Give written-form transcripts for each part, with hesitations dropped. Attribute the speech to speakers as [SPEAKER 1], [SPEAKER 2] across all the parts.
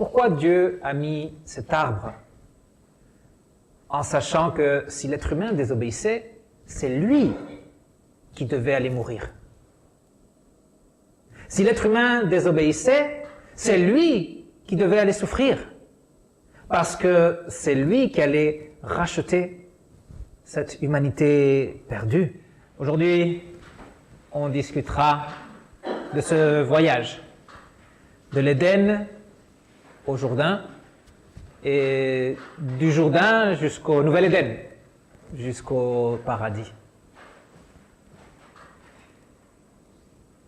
[SPEAKER 1] Pourquoi Dieu a mis cet arbre en sachant que si l'être humain désobéissait, c'est lui qui devait aller mourir? Si l'être humain désobéissait, c'est lui qui devait aller souffrir, parce que c'est lui qui allait racheter cette humanité perdue. Aujourd'hui, on discutera de ce voyage, de l'Éden au Jourdain, et du Jourdain jusqu'au Nouvel Éden, jusqu'au paradis.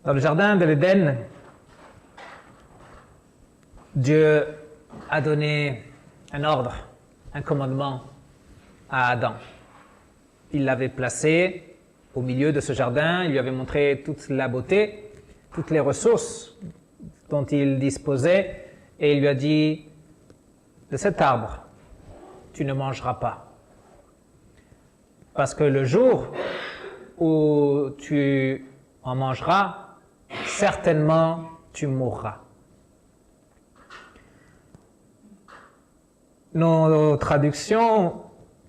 [SPEAKER 1] Dans le jardin de l'Éden, Dieu a donné un ordre, un commandement à Adam. Il l'avait placé au milieu de ce jardin, il lui avait montré toute la beauté, toutes les ressources dont il disposait, et il lui a dit: de cet arbre, tu ne mangeras pas. Parce que le jour où tu en mangeras, certainement tu mourras. Nos traductions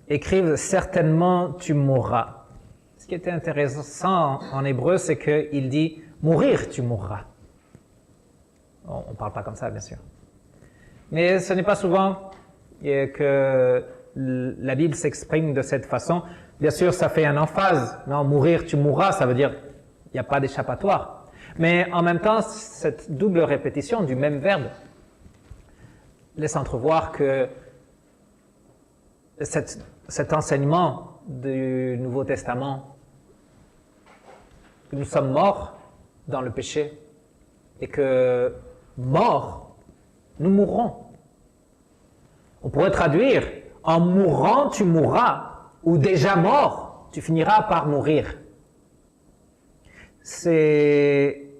[SPEAKER 1] écrivent « certainement tu mourras ». Ce qui était intéressant en hébreu, c'est qu'il dit « mourir tu mourras ». On ne parle pas comme ça, bien sûr. Mais ce n'est pas souvent que la Bible s'exprime de cette façon. Bien sûr, ça fait un emphase. Non, mourir tu mourras, ça veut dire il n'y a pas d'échappatoire. Mais en même temps, cette double répétition du même verbe laisse entrevoir que cet enseignement du Nouveau Testament, que nous sommes morts dans le péché et que morts, nous mourrons. On pourrait traduire « en mourant, tu mourras » ou « déjà mort, tu finiras par mourir ». C'est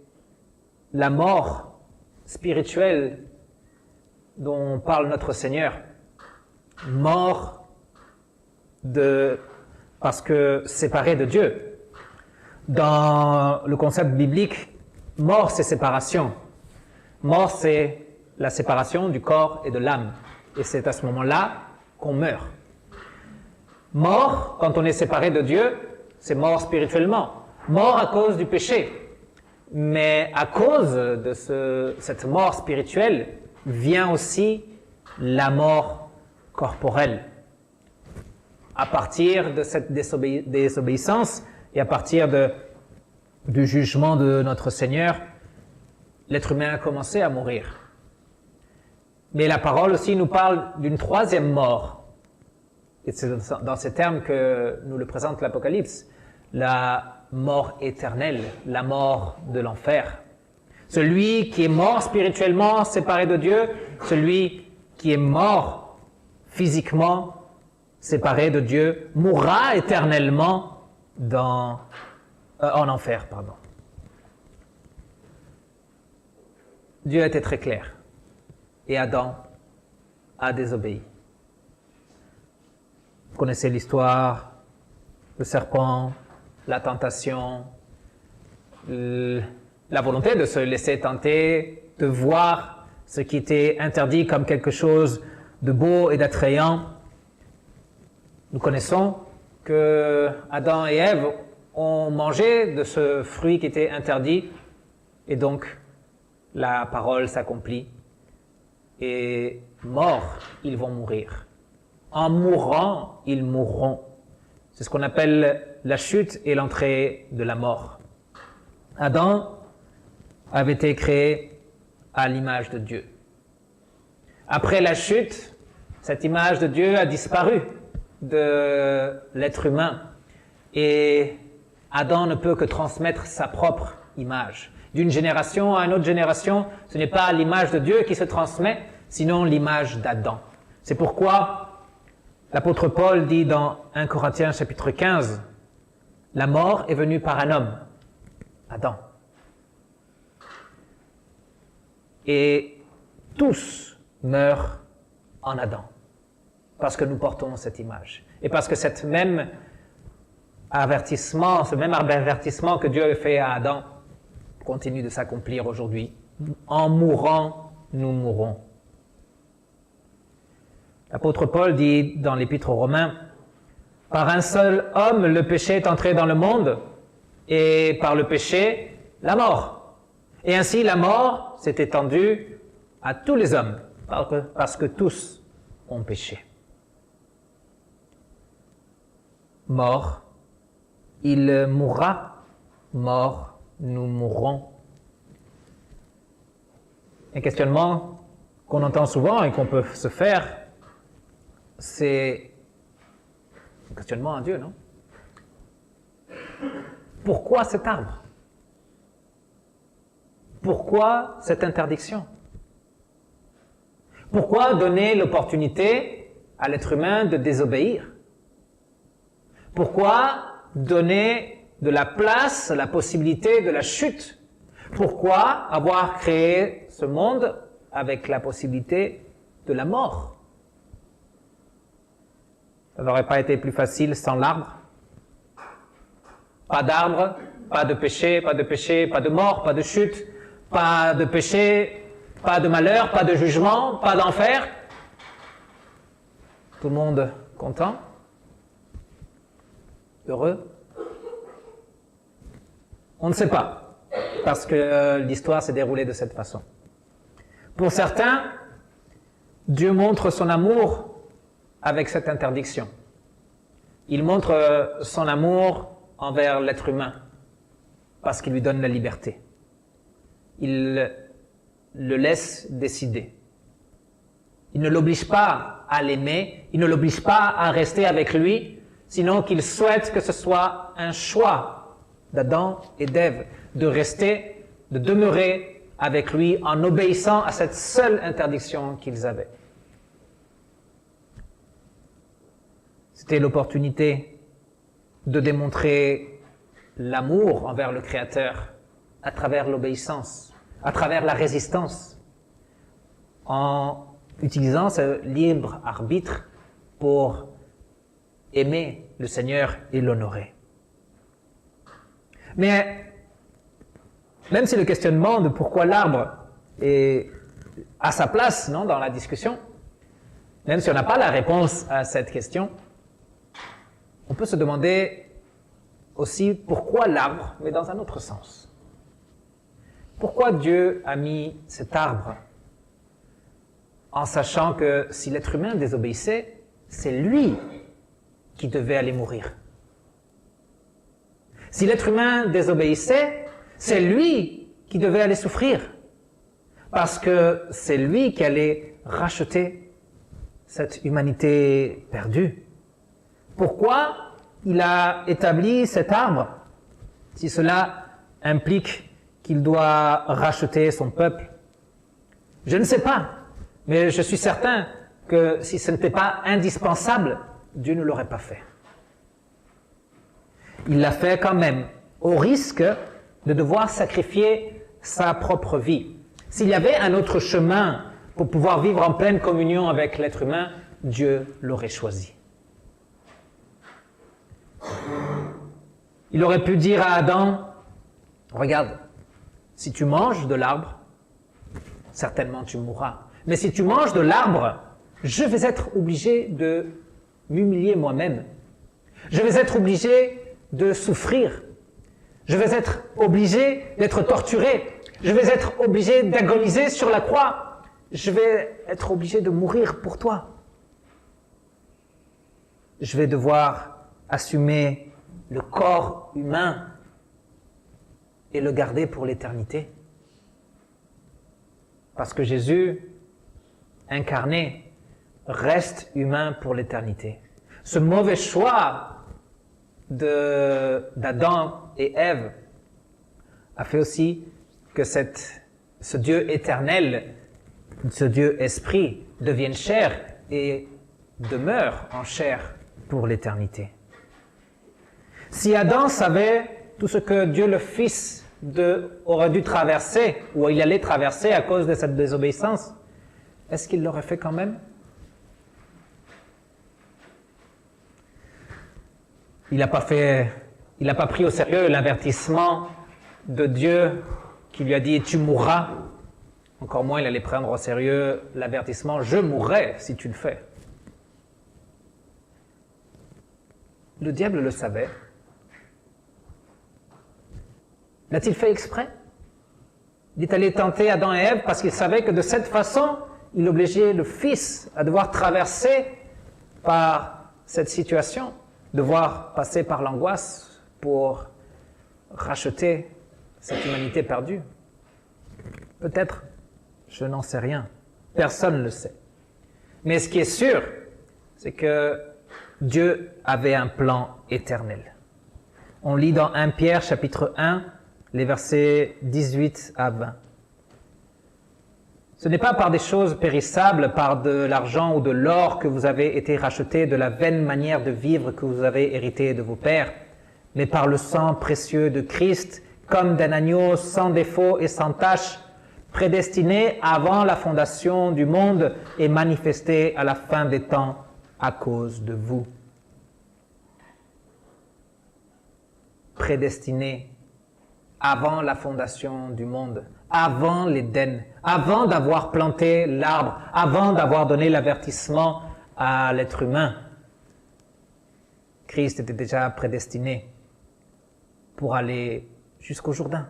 [SPEAKER 1] la mort spirituelle dont parle notre Seigneur. Mort parce que séparé de Dieu. Dans le concept biblique, mort c'est séparation. Mort c'est la séparation du corps et de l'âme. Et c'est à ce moment-là qu'on meurt. Mort, quand on est séparé de Dieu, c'est mort spirituellement. Mort à cause du péché. Mais à cause de cette mort spirituelle, vient aussi la mort corporelle. À partir de cette désobéissance et à partir du jugement de notre Seigneur, l'être humain a commencé à mourir. Mais la parole aussi nous parle d'une troisième mort. Et c'est dans ces termes que nous le présente l'Apocalypse. La mort éternelle, la mort de l'enfer. Celui qui est mort spirituellement séparé de Dieu, celui qui est mort physiquement séparé de Dieu, mourra éternellement en enfer. Dieu était très clair. Et Adam a désobéi. Vous connaissez l'histoire, le serpent, la tentation, la volonté de se laisser tenter, de voir ce qui était interdit comme quelque chose de beau et d'attrayant. Nous connaissons que Adam et Ève ont mangé de ce fruit qui était interdit, et donc la parole s'accomplit. Et morts, ils vont mourir. En mourant, ils mourront. C'est ce qu'on appelle la chute et l'entrée de la mort. Adam avait été créé à l'image de Dieu. Après la chute, cette image de Dieu a disparu de l'être humain. Et Adam ne peut que transmettre sa propre image. D'une génération à une autre génération, ce n'est pas l'image de Dieu qui se transmet, sinon l'image d'Adam. C'est pourquoi l'apôtre Paul dit dans 1 Corinthiens chapitre 15, « La mort est venue par un homme, Adam. Et tous meurent en Adam, parce que nous portons cette image. Et parce que ce même avertissement que Dieu a fait à Adam, continue de s'accomplir aujourd'hui. En mourant, nous mourrons. L'apôtre Paul dit dans l'Épître aux Romains, « Par un seul homme, le péché est entré dans le monde, et par le péché, la mort. Et ainsi, la mort s'est étendue à tous les hommes, parce que tous ont péché. » Mort, il mourra. Mort, nous mourrons. Un questionnement qu'on entend souvent et qu'on peut se faire, c'est un questionnement à Dieu, non? Pourquoi cet arbre? Pourquoi cette interdiction? Pourquoi donner l'opportunité à l'être humain de désobéir? Pourquoi donner de la place, la possibilité de la chute? Pourquoi avoir créé ce monde avec la possibilité de la mort? Ça n'aurait pas été plus facile sans l'arbre? Pas d'arbre, pas de péché, pas de péché, pas de mort, pas de chute, pas de péché, pas de malheur, pas de jugement, pas d'enfer. Tout le monde content? Heureux? On ne sait pas, parce que l'histoire s'est déroulée de cette façon. Pour certains, Dieu montre son amour avec cette interdiction. Il montre son amour envers l'être humain, parce qu'il lui donne la liberté. Il le laisse décider. Il ne l'oblige pas à l'aimer, il ne l'oblige pas à rester avec lui, sinon qu'il souhaite que ce soit un choix d'Adam et d'Ève, de rester, de demeurer avec lui en obéissant à cette seule interdiction qu'ils avaient. C'était l'opportunité de démontrer l'amour envers le Créateur à travers l'obéissance, à travers la résistance, en utilisant ce libre arbitre pour aimer le Seigneur et l'honorer. Mais même si le questionnement de pourquoi l'arbre est à sa place, non, dans la discussion, même si on n'a pas la réponse à cette question, on peut se demander aussi pourquoi l'arbre, mais dans un autre sens. Pourquoi Dieu a mis cet arbre en sachant que si l'être humain désobéissait, c'est lui qui devait aller mourir. Si l'être humain désobéissait, c'est lui qui devait aller souffrir, parce que c'est lui qui allait racheter cette humanité perdue. Pourquoi il a établi cet arbre, si cela implique qu'il doit racheter son peuple? Je ne sais pas, mais je suis certain que si ce n'était pas indispensable, Dieu ne l'aurait pas fait. Il l'a fait quand même, au risque de devoir sacrifier sa propre vie. S'il y avait un autre chemin pour pouvoir vivre en pleine communion avec l'être humain, Dieu l'aurait choisi. Il aurait pu dire à Adam, regarde, si tu manges de l'arbre, certainement tu mourras. Mais si tu manges de l'arbre, je vais être obligé de m'humilier moi-même. Je vais être obligé de souffrir. Je vais être obligé d'être torturé. Je vais être obligé d'agoniser sur la croix. Je vais être obligé de mourir pour toi. Je vais devoir assumer le corps humain et le garder pour l'éternité. Parce que Jésus, incarné, reste humain pour l'éternité. Ce mauvais choix d'Adam et Ève a fait aussi que ce Dieu éternel, ce Dieu esprit, devienne chair et demeure en chair pour l'éternité. Si Adam savait tout ce que Dieu le Fils aurait dû traverser, ou il allait traverser à cause de cette désobéissance, est-ce qu'il l'aurait fait quand même? Il n'a pas pris au sérieux l'avertissement de Dieu qui lui a dit « tu mourras ». Encore moins il allait prendre au sérieux l'avertissement « je mourrai si tu le fais ». Le diable le savait. L'a-t-il fait exprès? Il est allé tenter Adam et Ève parce qu'il savait que de cette façon, il obligeait le Fils à devoir traverser par cette situation, devoir passer par l'angoisse pour racheter cette humanité perdue. Peut-être, je n'en sais rien. Personne ne le sait. Mais ce qui est sûr, c'est que Dieu avait un plan éternel. On lit dans 1 Pierre chapitre 1, les versets 18 à 20. Ce n'est pas par des choses périssables, par de l'argent ou de l'or que vous avez été rachetés de la vaine manière de vivre que vous avez hérité de vos pères, mais par le sang précieux de Christ, comme d'un agneau sans défaut et sans tache, prédestiné avant la fondation du monde et manifesté à la fin des temps à cause de vous. Prédestiné avant la fondation du monde, avant l'Éden, avant d'avoir planté l'arbre, avant d'avoir donné l'avertissement à l'être humain. Christ était déjà prédestiné pour aller jusqu'au Jourdain.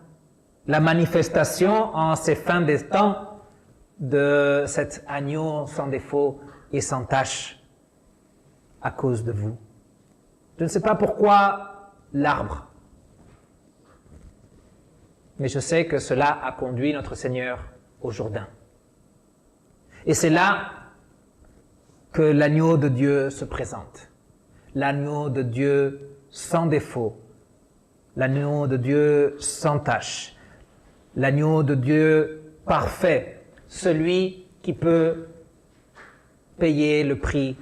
[SPEAKER 1] La manifestation en ces fins des temps de cet agneau sans défaut et sans tache à cause de vous. Je ne sais pas pourquoi l'arbre, mais je sais que cela a conduit notre Seigneur au Jourdain. Et c'est là que l'agneau de Dieu se présente. L'agneau de Dieu sans défaut. L'agneau de Dieu sans tache. L'agneau de Dieu parfait. Celui qui peut payer le prix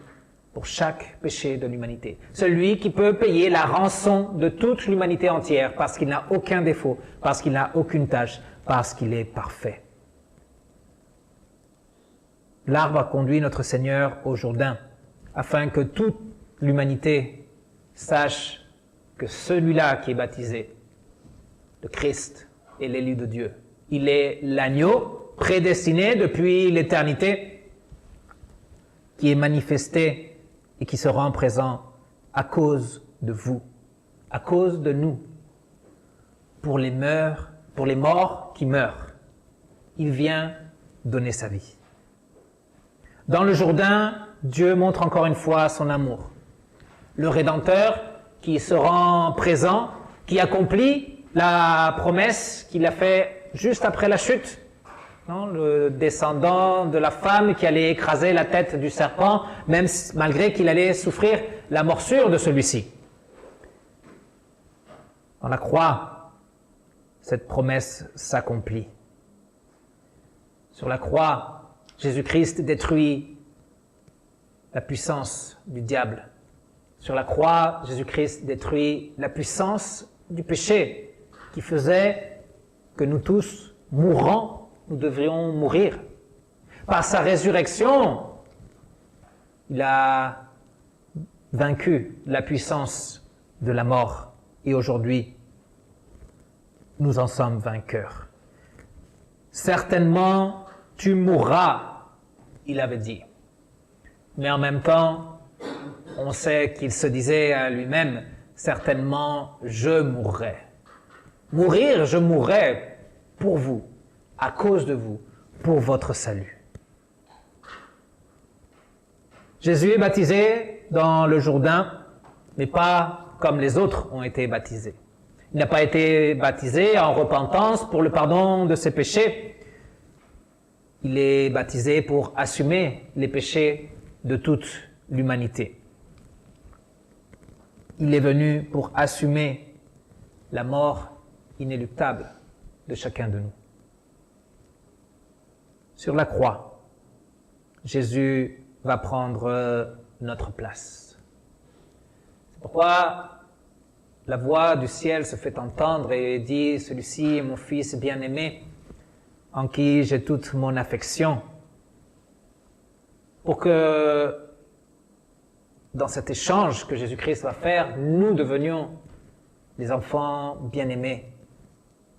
[SPEAKER 1] pour chaque péché de l'humanité. Celui qui peut payer la rançon de toute l'humanité entière parce qu'il n'a aucun défaut, parce qu'il n'a aucune tâche, parce qu'il est parfait. L'arbre a conduit notre Seigneur au Jourdain afin que toute l'humanité sache que celui-là qui est baptisé, le Christ, est l'élu de Dieu. Il est l'agneau prédestiné depuis l'éternité qui est manifesté et qui se rend présent à cause de vous, à cause de nous, pour les morts qui meurent. Il vient donner sa vie. Dans le Jourdain, Dieu montre encore une fois son amour. Le Rédempteur qui se rend présent, qui accomplit la promesse qu'il a faite juste après la chute. Non, le descendant de la femme qui allait écraser la tête du serpent, même malgré qu'il allait souffrir la morsure de celui-ci. Dans la croix, cette promesse s'accomplit. Sur la croix, Jésus-Christ détruit la puissance du diable. Sur la croix, Jésus-Christ détruit la puissance du péché qui faisait que nous tous, mourants, nous devrions mourir. Par sa résurrection, il a vaincu la puissance de la mort. Et aujourd'hui, nous en sommes vainqueurs. Certainement, tu mourras, il avait dit. Mais en même temps, on sait qu'il se disait à lui-même, certainement, je mourrai. Mourir, je mourrai pour vous, à cause de vous, pour votre salut. Jésus est baptisé dans le Jourdain, mais pas comme les autres ont été baptisés. Il n'a pas été baptisé en repentance pour le pardon de ses péchés. Il est baptisé pour assumer les péchés de toute l'humanité. Il est venu pour assumer la mort inéluctable de chacun de nous. Sur la croix, Jésus va prendre notre place. C'est pourquoi la voix du ciel se fait entendre et dit « Celui-ci est mon Fils bien-aimé, en qui j'ai toute mon affection. » Pour que, dans cet échange que Jésus-Christ va faire, nous devenions des enfants bien-aimés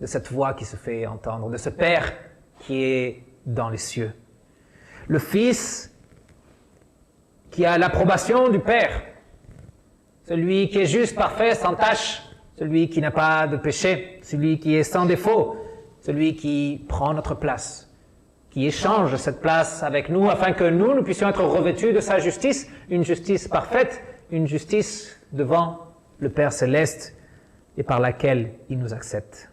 [SPEAKER 1] de cette voix qui se fait entendre, de ce Père qui est dans les cieux. Le Fils qui a l'approbation du Père, celui qui est juste, parfait, sans tache, celui qui n'a pas de péché, celui qui est sans défaut, celui qui prend notre place, qui échange cette place avec nous afin que nous puissions être revêtus de sa justice, une justice parfaite, une justice devant le Père Céleste et par laquelle il nous accepte.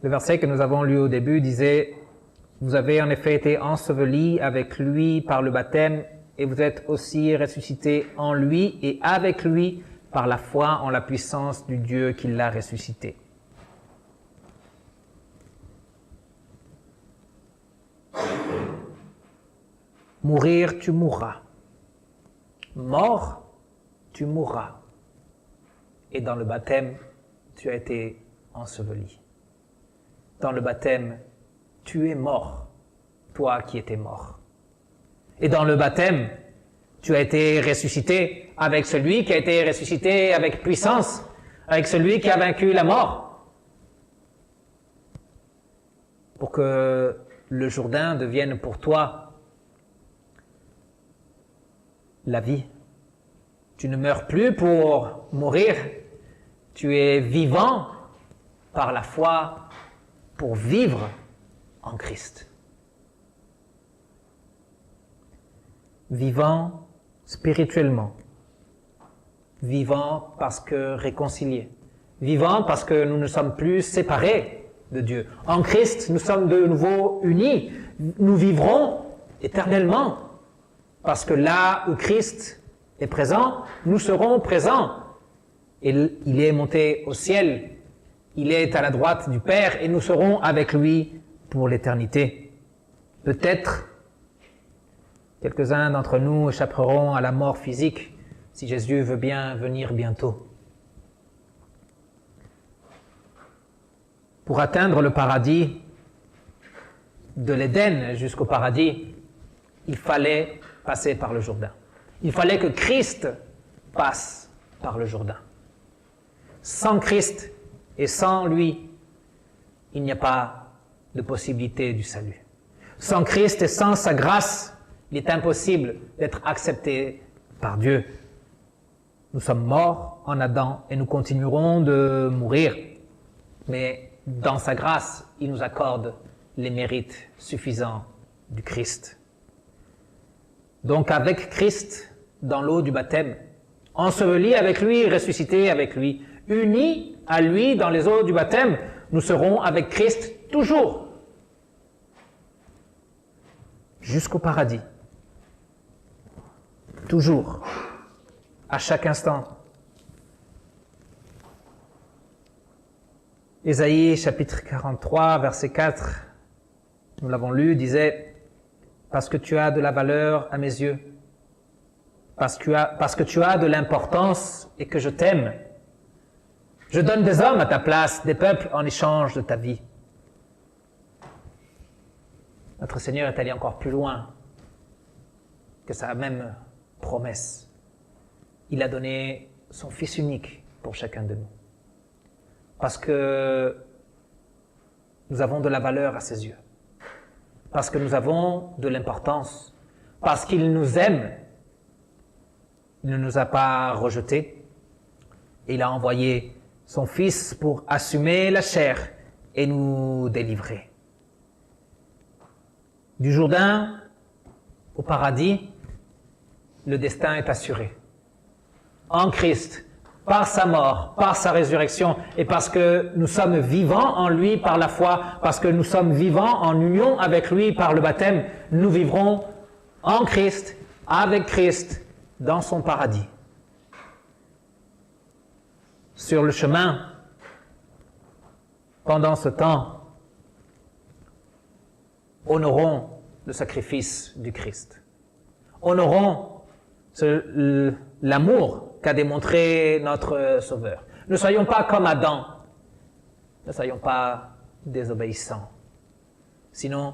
[SPEAKER 1] Le verset que nous avons lu au début disait « Vous avez en effet été ensevelis avec lui par le baptême et vous êtes aussi ressuscités en lui et avec lui par la foi en la puissance du Dieu qui l'a ressuscité. » Mourir, tu mourras. Mort, tu mourras. Et dans le baptême, tu as été enseveli. Dans le baptême, tu es mort, toi qui étais mort. Et dans le baptême, tu as été ressuscité avec celui qui a été ressuscité avec puissance, avec celui qui a vaincu la mort. Pour que le Jourdain devienne pour toi la vie. Tu ne meurs plus pour mourir, tu es vivant par la foi pour vivre en Christ. Vivant spirituellement, vivant parce que réconciliés, vivant parce que nous ne sommes plus séparés de Dieu. En Christ, nous sommes de nouveau unis, nous vivrons éternellement parce que là où Christ est présent, nous serons présents. Et il est monté au ciel, il est à la droite du Père et nous serons avec lui pour l'éternité. Peut-être quelques-uns d'entre nous échapperont à la mort physique si Jésus veut bien venir bientôt. Pour atteindre le paradis, de l'Éden jusqu'au paradis, il fallait passer par le Jourdain. Il fallait que Christ passe par le Jourdain. Sans Christ et sans lui, il n'y a pas de possibilité du salut. Sans Christ et sans sa grâce, il est impossible d'être accepté par Dieu. Nous sommes morts en Adam et nous continuerons de mourir. Mais dans sa grâce, il nous accorde les mérites suffisants du Christ. Donc avec Christ, dans l'eau du baptême, ensevelis avec lui, ressuscités avec lui, unis à lui dans les eaux du baptême, nous serons avec Christ toujours, jusqu'au paradis. Toujours, à chaque instant. Ésaïe chapitre 43, verset 4, nous l'avons lu, disait « Parce que tu as de la valeur à mes yeux, parce que tu as de l'importance et que je t'aime, je donne des hommes à ta place, des peuples en échange de ta vie. » Notre Seigneur est allé encore plus loin que sa même promesse. Il a donné son Fils unique pour chacun de nous. Parce que nous avons de la valeur à ses yeux. Parce que nous avons de l'importance. Parce qu'il nous aime. Il ne nous a pas rejetés. Il a envoyé son Fils pour assumer la chair et nous délivrer. Du Jourdain au paradis, le destin est assuré. En Christ, par sa mort, par sa résurrection, et parce que nous sommes vivants en lui par la foi, parce que nous sommes vivants en union avec lui par le baptême, nous vivrons en Christ, avec Christ, dans son paradis. Sur le chemin, pendant ce temps, honorons le sacrifice du Christ. Honorons l'amour qu'a démontré notre Sauveur. Ne soyons pas comme Adam. Ne soyons pas désobéissants. Sinon,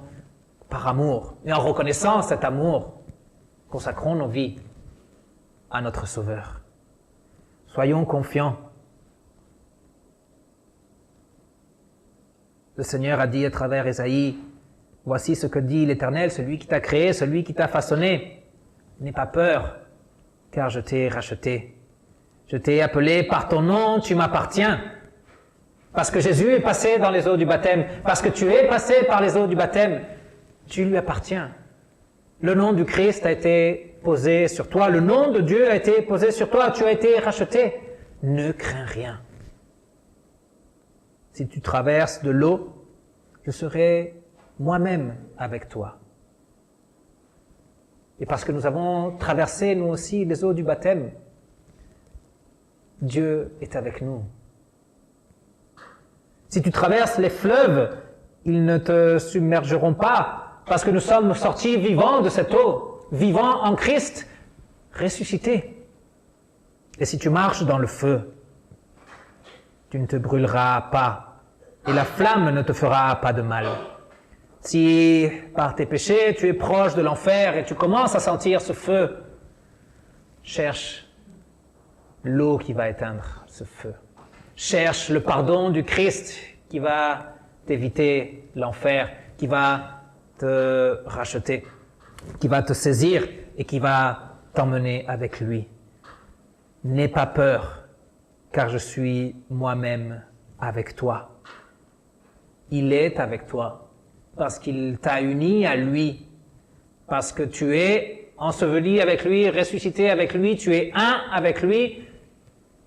[SPEAKER 1] par amour, et en reconnaissant cet amour, consacrons nos vies à notre Sauveur. Soyons confiants. Le Seigneur a dit à travers Ésaïe, « Voici ce que dit l'Éternel, celui qui t'a créé, celui qui t'a façonné. N'aie pas peur, car je t'ai racheté. Je t'ai appelé par ton nom, tu m'appartiens. Parce que Jésus est passé dans les eaux du baptême, parce que tu es passé par les eaux du baptême, tu lui appartiens. Le nom du Christ a été posé sur toi, le nom de Dieu a été posé sur toi, tu as été racheté. Ne crains rien. Si tu traverses de l'eau, je serai moi-même avec toi. Et parce que nous avons traversé, nous aussi, les eaux du baptême, Dieu est avec nous. Si tu traverses les fleuves, ils ne te submergeront pas, parce que nous sommes sortis vivants de cette eau, vivants en Christ, ressuscités. Et si tu marches dans le feu, tu ne te brûleras pas, et la flamme ne te fera pas de mal. Si par tes péchés tu es proche de l'enfer et tu commences à sentir ce feu, cherche l'eau qui va éteindre ce feu. Cherche le pardon du Christ qui va t'éviter l'enfer, qui va te racheter, qui va te saisir et qui va t'emmener avec lui. N'aie pas peur, car je suis moi-même avec toi. Il est avec toi parce qu'il t'a uni à lui, parce que tu es enseveli avec lui, ressuscité avec lui, tu es un avec lui,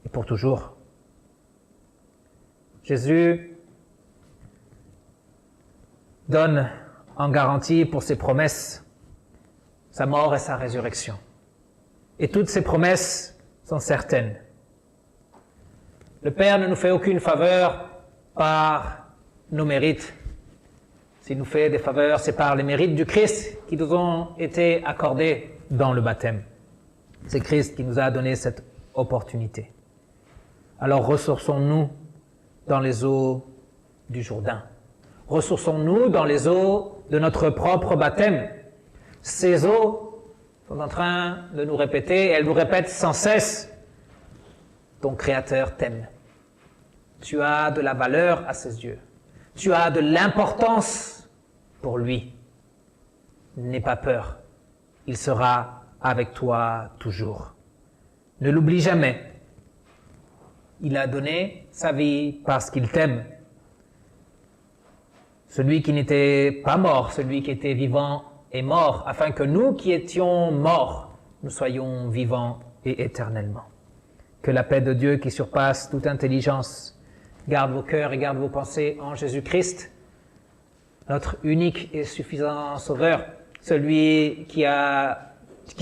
[SPEAKER 1] et pour toujours. Jésus donne en garantie pour ses promesses sa mort et sa résurrection. Et toutes ces promesses sont certaines. Le Père ne nous fait aucune faveur par nos mérites. S'il nous fait des faveurs, c'est par les mérites du Christ qui nous ont été accordés dans le baptême. C'est Christ qui nous a donné cette opportunité. Alors ressourçons-nous dans les eaux du Jourdain. Ressourçons-nous dans les eaux de notre propre baptême. Ces eaux sont en train de nous répéter, et elles nous répètent sans cesse, ton Créateur t'aime. Tu as de la valeur à ses yeux. Tu as de l'importance pour lui. N'aie pas peur. Il sera avec toi toujours. Ne l'oublie jamais. Il a donné sa vie parce qu'il t'aime. Celui qui n'était pas mort, celui qui était vivant est mort, afin que nous qui étions morts, nous soyons vivants et éternellement. Que la paix de Dieu qui surpasse toute intelligence garde vos cœurs et garde vos pensées en Jésus-Christ, notre unique et suffisant Sauveur, celui qui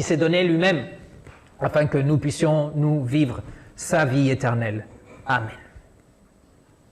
[SPEAKER 1] s'est donné lui-même, afin que nous puissions nous vivre sa vie éternelle. Amen.